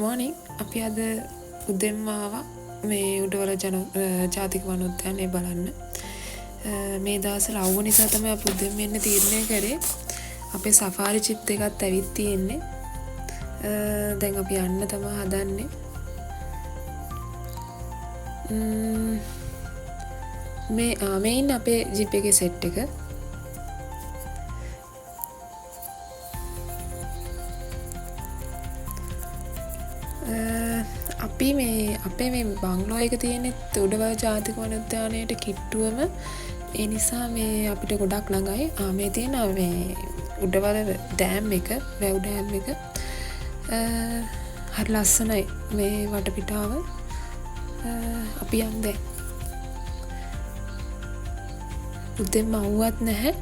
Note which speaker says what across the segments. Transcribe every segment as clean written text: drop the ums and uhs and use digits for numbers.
Speaker 1: morning. අපි අද උදෙන්ම ආවා මේ උඩවල ජාතික වනෝද්‍යානය බලන්න. මේ දවස්වල අවුව නිසා තමයි අපි උදෙන්ම එන්න තීරණය කරේ. අපේ සෆාරි චිප් එකත් ඇවිත් තියෙන්නේ. දැන් අපි යන්න තමයි හදන්නේ. මේ ඉන්න අපේ ජිප් එකේ සෙට් එක. අපි අපේ මේ බංගලෝ එක තියෙන්නේ උඩවල ජාතික වනෝද්‍යානයට කිට්ටුවම. ඒ නිසා මේ අපිට ගොඩක් ළඟයි. මේ තියෙන මේ උඩවල ඩෑම් එක, වැව් ඩෑම් එක. හරි ලස්සනයි මේ වටපිටාව. අපි යන් දැන්. උදෙන්ම අවුවත් නැහැ.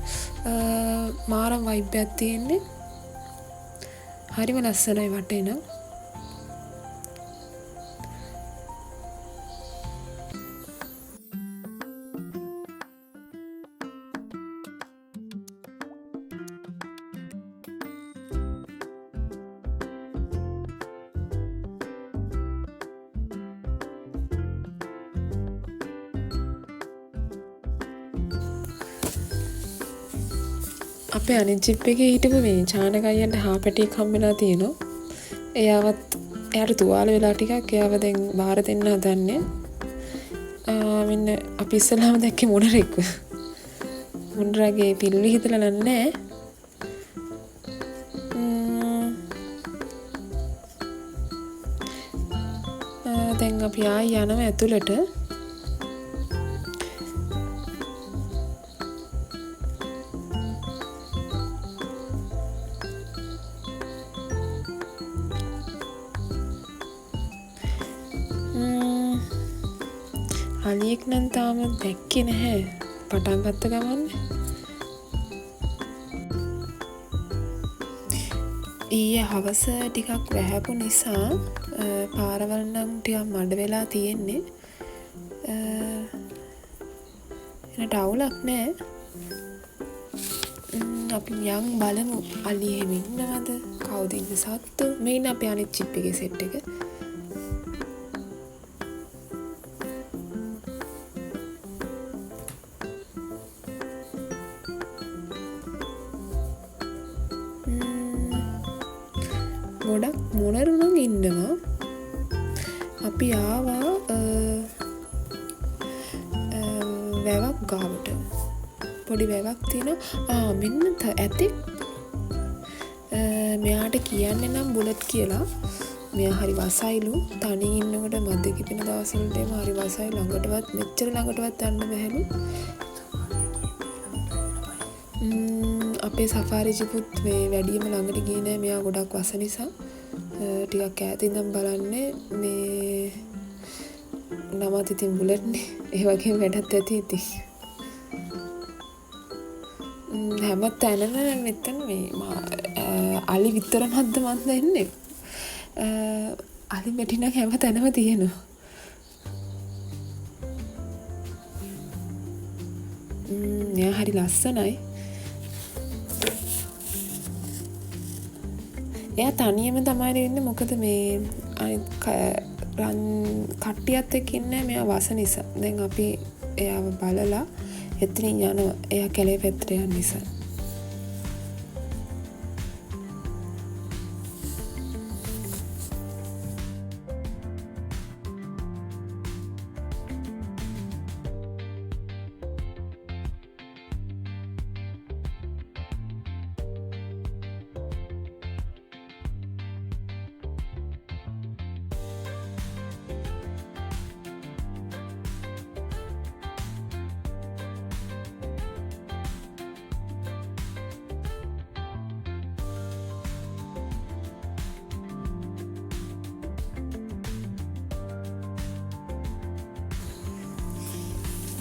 Speaker 1: මාරම් වයිබ් එකක් තියෙන්නේ. හරිම ලස්සනයි වටේ නම්. අපේ අනිත් ජිප් එකේ හිටපු මේ චානක අයියන්ට හාපැටියෙක් හම්බෙලා තියෙනවා. එයාට තුවාල වෙලා ටිකක් එයාව දැන් බාර දෙන්න හදන්නේ. මෙන්න අපි ඉස්සෙල්ලාම දැක්කේ මොණරෙක්ව. මොණරගේ පිල්ලි හිතලා නැහැ. දැන් අපි ආයි යනවා ඇතුළට. අලියෙක් නම් තාම දැක්කේ නැහැ. පටන් ගත්ත ගමන් ඊයේ හවස ටිකක් වැහැපු නිසා පාරවල් නම් ටිකක් මඩ වෙලා තියෙන්නේ. එනට අවුලක් නැහැ. අපි යන් බලමු අලි එහෙම ඉන්නවද? කවුද ඉන්නේ සත්තු? මේ ඉන්න අපේ අනිත් චිප් එකේ සෙට් එක. ගොඩක් මොනරුණන් ඉන්නවා. අපි ආවා වැවක් ගාවට. පොඩි වැවක් තියෙනවා. මෙන්න ඇතෙක්. මෙයාට කියන්නේ නම් බුලට් කියලා. මෙයා හරි වසයිලු. තනියෙන් ඉන්නකොට මැද කිපෙන දවස්වලට හරි වසයි. ළඟටවත් මෙච්චර ළඟටවත් යන්න බැහැලු. අපේ සෆාරි ජිපුත් මේ වැඩියම ළඟට ගියේ නෑ. මෙයා ගොඩක් වස නිසා ටිකක් ඈත ඉඳන් බලන්නේ. මේ නමත් ඉතින් බුලට්නේ. ඒ වගේම වැඩත් ඇති ඉතින්. හැම තැනම මෙතන මේ අලි විතරමත්ද මන් දන්නේ. අලි මෙටිනක් හැම තැනම තියෙනවා. මෙයා හරි ලස්සනයි. එයා තනියම තමයි ඉන්නේ. මොකද මේ කට්ටියත් එක්ක ඉන්නේ මෙයා වස නිසා. දැන් අපි එයාව බලලා එතනින් යනවා. එයා කැලේ පැත්තට යන නිසා.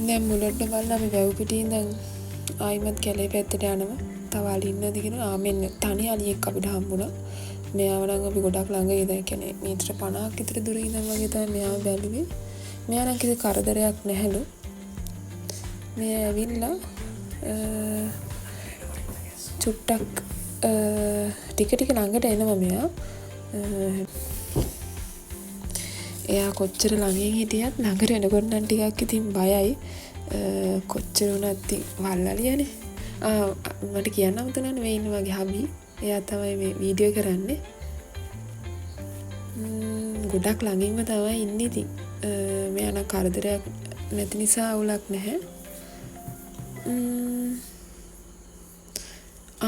Speaker 1: දැන් මුලට බලලා අපි වැව් පිටින් ඉඳන් ආයිමත් කැලේ පැත්තට යනවා. තව අලි ඉන්නද කියලා. මෙන්න තනි අලියෙක් අපිට හම්බුණා. මෙයාව නම් අපි ගොඩක් ළඟ ඉඳන් කියන්නේ මීටර 50ක් විතර දුර ඉඳන් වගේ තමයි මෙයාව බැලුවේ. මෙයා නම් කිසි කරදරයක් නැහැලු. මෙයා ඇවිල්ලා චුට්ටක් ටික ටික ළඟට එනවා මෙයා. එයා කොච්චර ළඟින් හිටියත් ළඟට එනකොට නම් ටිකක් ඉතින් බයයි. කොච්චර වුණත් ඉතින් වල්ලාලියනේ. මට කියන්න අමතකනේ මේ ඉන්න මගේ හබි. එයා තමයි මේ වීඩියෝ කරන්නේ. ගොඩක් ළඟින්ම තමයි ඉන්නේ ඉතින්. මෙයා නම් කරදරයක් නැති නිසා අවුලක් නැහැ.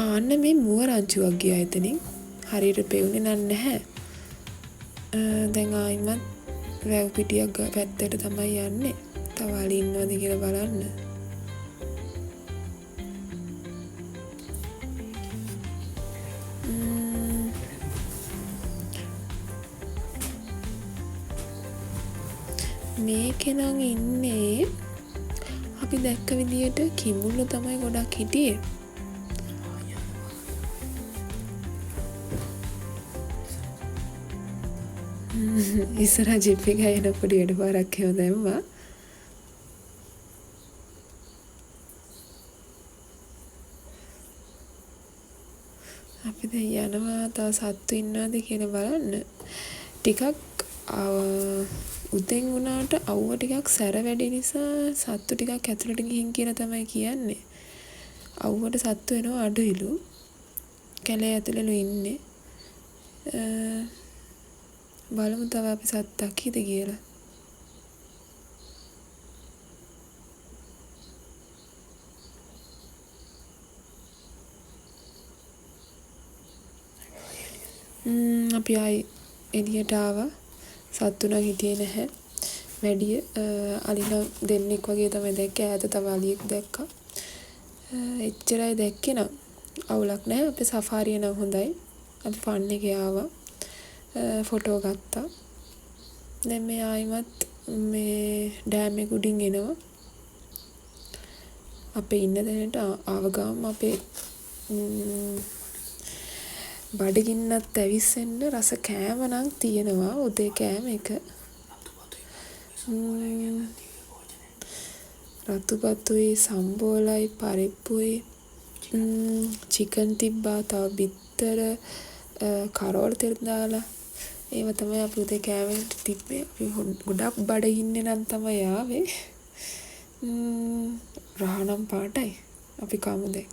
Speaker 1: අන්න මේ මුව රංචුවක් ගියා එතනින්. හරියට පෙවුනේ නැහැ. දැන් ආයිමත් වැව් පිටියක් පැත්තට තමයි යන්නේ. තවාලි ඉන්නවද කියලා බලන්න. මේකේ නම් ඉන්නේ අපි දැක්ක විදියට කිඹුල්ලෝ තමයි ගොඩක් හිටියේ. ඉස්සරහ ජිප් එක යනකොට ඊට පාරක් එහෙම දැම්මා. අපි දැන් යනවා තව සත්තු ඉන්නවද කියලා බලන්න. ටිකක් උදෙන් වුණාට අවුව ටිකක් සැර වැඩි නිසා සත්තු ටිකක් ඇතුළට ගිහින් කියලා තමයි කියන්නේ. අවුවට සත්තු එනවා අඩුයිලු. කැලේ ඇතුළේලු ඉන්නේ. බලමු තව අපි සත්තක් හිද කියලා. අපි ආයි එළියට ආවා. සත්තු නම් හිටියේ නැහැ. වැඩිය අලිලා දෙන්නෙක් වගේ තමයි දැක්කේ. ඈත තව අලියෙක් දැක්කා. එච්චරයි දැක්කේ නම් අවුලක් නැහැ. අපේ සෆාරිය නම් හොඳයි. අපි ෆන් එකේ ආවා. ෆොටෝ ගත්තා. දැන් මේ ආයිමත් මේ ඩෑම් එක උඩින් එනවා. අපේ ඉන්න තැනට ආව ගාම අපේ බඩගින්නත් ඇවිස්සෙන්න රස කෑම නම් තියෙනවා. උදේ කෑම එක. රතුපතුයි සම්බෝලයි පරිප්පුයි චිකන් තිබ්බා. තව බිත්තර කරෝල තෙල් දාලා ඒව තමයි අපි උදේ කෑමට තිබ්බේ. අපි ගොඩක් බඩගින්නේ නම් තමයි ආවේ. රහනම් පාටයි. අපි කමු දැන්.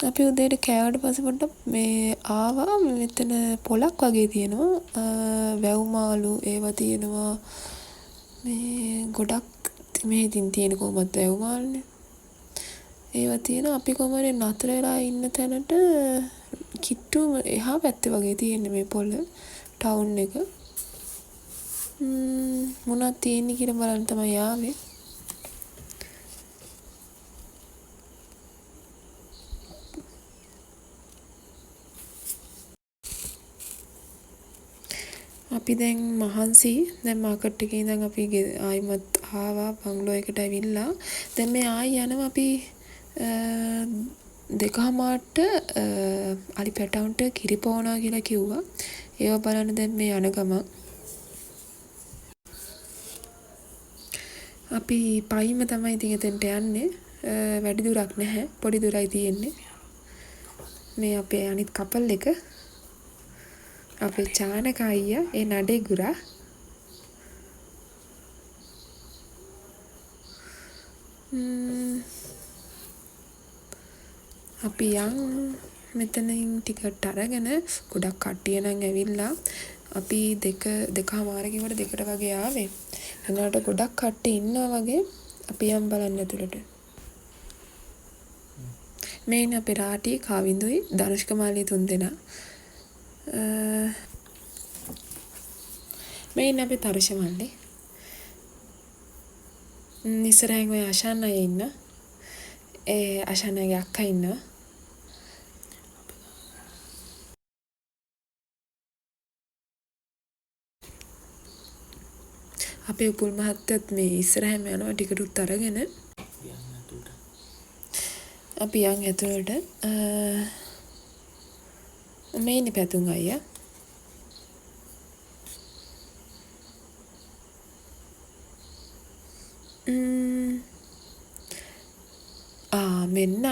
Speaker 1: අපි උදේට කෑවට පස්සේ පොඩ්ඩක් මේ ආවා. මෙතන පොලක් වගේ තියෙනවා. වැව් මාළු ඒවා තියෙනවා. මේ ගොඩක් මේ ඉතින් තියෙන කොහොමද වැව් මාළුනේ. ඒවා තියෙනවා. අපි කොහමද නතර වෙලා ඉන්න තැනට කිට්ටුම එහා පැත්තේ වගේ තියෙන මේ පොල ටවුන් එක. මොනවද තියෙන්නේ කියලා බලන්න තමයි ආවේ. අපි දැන් මහන්සි. දැන් මාකට් එකේ ඉඳන් අපි ආයිමත් ආවා බංගලෝ එකට ඇවිල්ලා. දැන් මේ ආයි යනවා අපි 2:00ට අලි පැටවුන්ට කිරි පොවනවා කියලා කිව්වා. ඒව බලන්න දැන් මේ යන ගමන් අපි පයින්ම තමයි ඉතින් එතෙන්ට යන්නේ. වැඩි දුරක් නැහැ. පොඩි දුරයි තියෙන්නේ. මේ අපේ අනිත් කපල් එක අපේ චානක අයියා ඒ නඩේ ගුරා. අපි යන් මෙතනින් ටිකට් අරගෙන ගොඩක් කට්ටිය නම් ඇවිල්ලා අපි 2:00 දෙකට වගේ ආවේ. එනකොට ගොඩක් කට්ටිය ඉන්නවා වගේ. අපි යන් බලන්න ඇතුළට. මේ ඉන්නේ අපේ රාටි කාවින්දුයි ධනුෂ්ක මාලී තුන්දෙනා. මේ ඉන්නේ අපේ තරුෂ මල්ලි. ඉස්සරහින් ඔය අෂාන් අය ඉන්න. ඒ අෂාන් අයගේ අක්කා ඉන්නවා. අපේ උපුල් මහත්තයත් මේ ඉස්සරහින්ම යනවා ටිකටුත් අරගෙන. අපි යන් ඇතුළට මේ ඉන්නේ පැතුම් අයියා. මෙන්න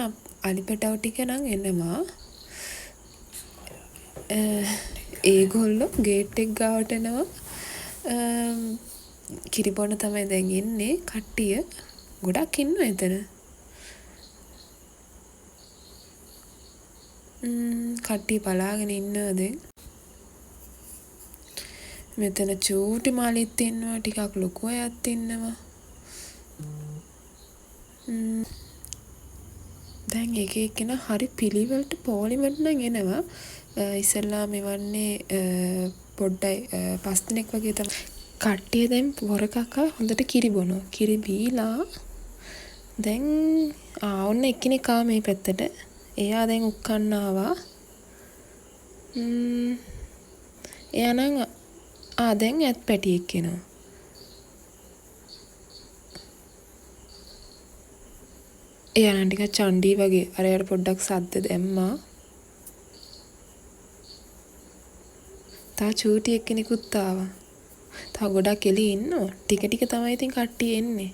Speaker 1: අලිපටව ටික නම් එනවා. ඒගොල්ලෝ ගේට් එක ගාවට එනවා. කිරිබොන තමයි දැන් ඉන්නේ කට්ටිය. ගොඩක් ඉන්නවා එතන. කට්ටිය බලාගෙන ඉන්නවා දැන්. මෙතන චූටි මාලිත් ඉන්නවා, ටිකක් ලොකු අයත් ඉන්නවා. දැන් එක එකන හරි පිළිවෙලට පොලිමට නම් එනවා. ඉස්සෙල්ලා මෙවන්නේ පොඩ්ඩයි 5 දිනක් වගේ තමයි. කට්ටිය දැන් පොර කකා හොඳට කිරි බොනවා. කිරි බීලා දැන් ඔන්න එක්කෙනෙක් ආවා මේ පැත්තට. එයා දැන් උක්කන්න ආවා. එයා නම් දැන් ඇත් පැටියෙක් එනවා. එයා නම් ටිකක් චණ්ඩී වගේ. අරයට පොඩ්ඩක් සද්ද දැම්මා. තා චූටි එක්කෙනෙකුත් ආවා. තා ගොඩක් එළි ඉන්නවා. ටික ටික තමයි ඉතින් කට්ටිය එන්නේ.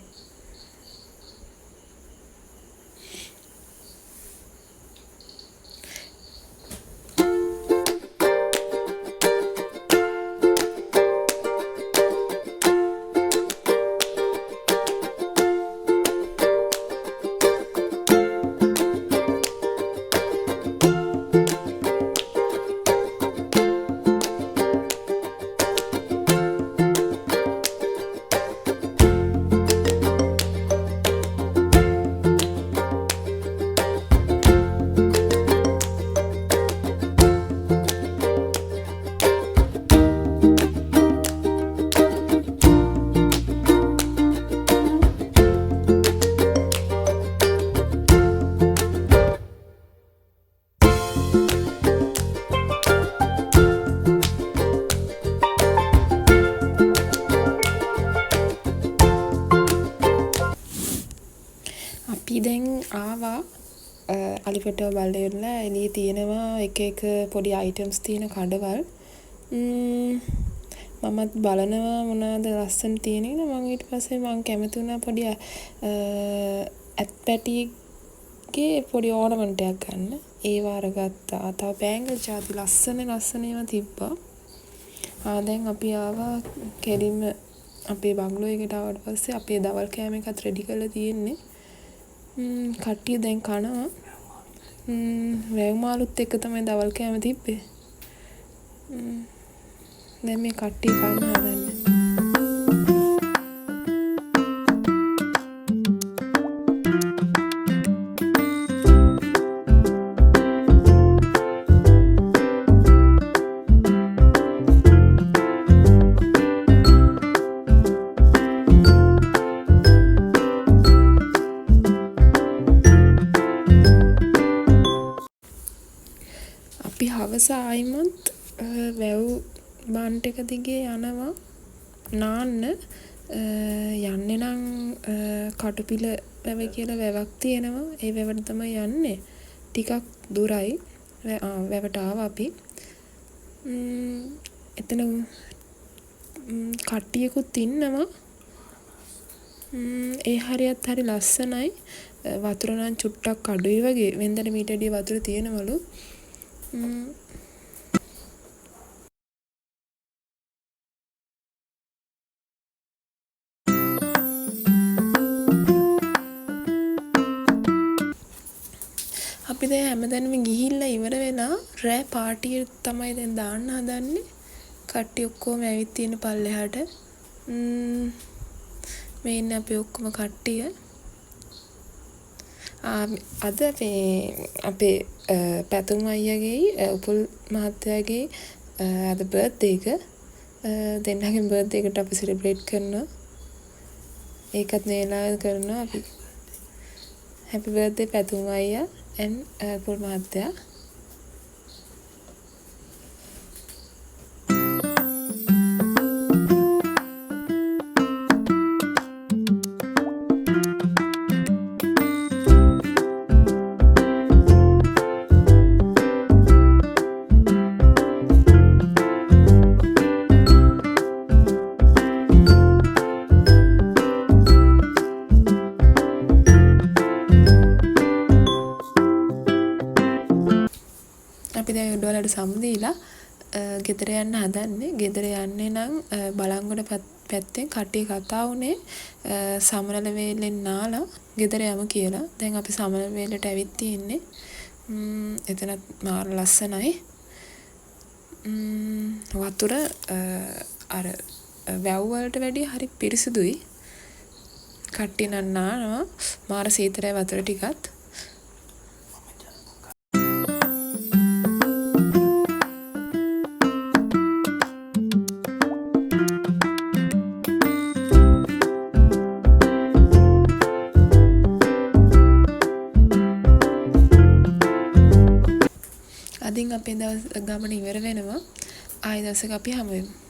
Speaker 1: දැන් ආවා අලිපටව බලලා ඉවරලා එළියේ තියෙනවා එක එක පොඩි අයිටම්ස් තියෙන කඩවල්. මමත් බලනවා මොනවාද ලස්සන තියෙන කියලා. මම ඊට පස්සේ මම කැමති වුණා පොඩි ඇත් පැටියෙක්ගේ පොඩි ඕනමන්ට් එකක් ගන්න. ඒව අරගත්තා. තව බෑන්ගල් ජාති ලස්සන ඒවා තිබ්බා. දැන් අපි ආවා කෙලින්ම අපේ බංගලෝ එකට ආවට පස්සේ අපේ දවල් කෑම එකත් රෙඩි කරලා තියෙන්නේ. කට්ටිය දැන් කනවා. වැව් මාළුත් එක්ක තමයි දවල් කෑම තිබ්බේ. දැන් මේ කට්ටිය කන්න හදන්නේ. අපි හවස ආයිමත් වැව් බන්ට් එක දිගේ යනවා නාන්න. යන්නේ නම් කටුපිල වැව කියලා වැවක් තියෙනවා. ඒ වැවට තමයි යන්නේ. ටිකක් දුරයි. වැවට ආවා අපි. එතන කට්ටියකුත් ඉන්නවා. ඒ හරියත් හරි ලස්සනයි. වතුර නම් චුට්ටක් අඩුයි වගේ. වෙනදට මීට වැඩිය වතුර තියෙනවලු. අපි දැන් හැමදැනම ගිහිල්ලා ඉවර වෙලා රෑ පාටිය තමයි දැන් දාන්න හදන්නේ. කට්ටිය ඔක්කොම ඇවිත් තියෙන පල්ලෙහාට. මේ ඉන්නේ අපි ඔක්කොම කට්ටිය. අද අපේ පැතුම් අයියගේ උපුල් මහත්තයාගේ අද බර්ත්ඩේ එක දෙන්නගේ බර්ත්ඩේ එකට අපි සෙලිබ්‍රේට් කරනවා. ඒකත් මේ වෙලාවේ කරනවා අපි. හැපි බර්ත්ඩේ පැතුම් අයියා and උපුල් මහත්තයා. අපි දැන් උඩවලට සමුදීලා ගෙදර යන්න හදන්නේ. ගෙදර යන්නේ නම් බලංගොඩ පැත්තෙන් කට්ටිය කතා වුණේ සමනල වේලෙන් නාලා ගෙදර යමු කියලා. දැන් අපි සමනල වේලට ඇවිත් තියෙන්නේ. එතනත් මාර ලස්සනයි. වතුර අර වැව් වලට වැඩිය හරි පිරිසිදුයි. කට්ටිය නම් නානවා. මාර සීතලයි වතුර ටිකත්. අදින් අපේ දවස් ගමන ඉවර වෙනවා. ආයෙ දවසක අපි හමු වෙමු.